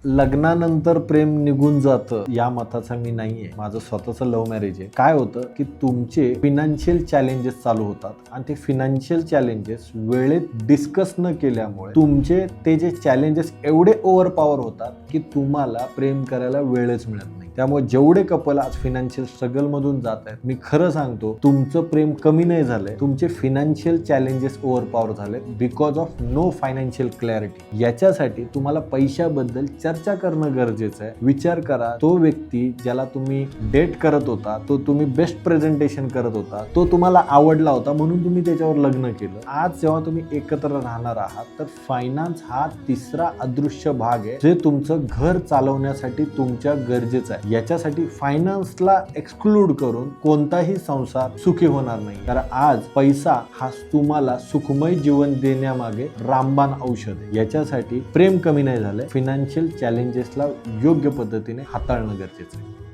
लग्नानंतर प्रेम निघून जातं या मताचा मी नाहीये. माझं स्वतःचं लव्ह मॅरेज आहे. काय होतं की तुमचे फिनान्शियल चॅलेंजेस चालू होतात आणि ते फिनान्शियल चॅलेंजेस वेळेत डिस्कस न केल्यामुळे तुमचे ते जे चॅलेंजेस एवढे ओव्हरपॉवर होतात की तुम्हाला प्रेम करायला वेळच मिळत नाही. त्यामुळे जेवढे कपल आज फिनान्शियल स्ट्रगल मधून जात आहेत, मी खरं सांगतो तुमचं प्रेम कमी नाही झालंय, तुमचे फिनान्शियल चॅलेंजेस ओव्हरपॉवर झाले because of no financial clarity. याच्यासाठी तुम्हाला पैशाबद्दल चर्चा करणं गरजेचं आहे. विचार करा, तो व्यक्ती ज्याला तुम्ही डेट करत होता, तो तुम्ही बेस्ट प्रेझेंटेशन करत होता, तो तुम्हाला आवडला होता म्हणून तुम्ही त्याच्यावर लग्न केलं. आज जेव्हा तुम्ही एकत्र राहणार आहात तर फायनान्स हा तिसरा अदृश्य भाग आहे जे तुमचं घर चालवण्यासाठी तुमच्या गरजेचं आहे. याच्यासाठी फायनान्सला एक्सक्लूड करून कोणताही संसार सुखी होणार नाही. तर आज पैसा हा तुम्हाला सुखमय जीवन देण्यामागे रामबाण औषध आहे. याच्यासाठी प्रेम कमी नाही झालंय, फिनान्शियल चॅलेंजेसला योग्य पद्धतीने हाताळणं गरजेचं आहे.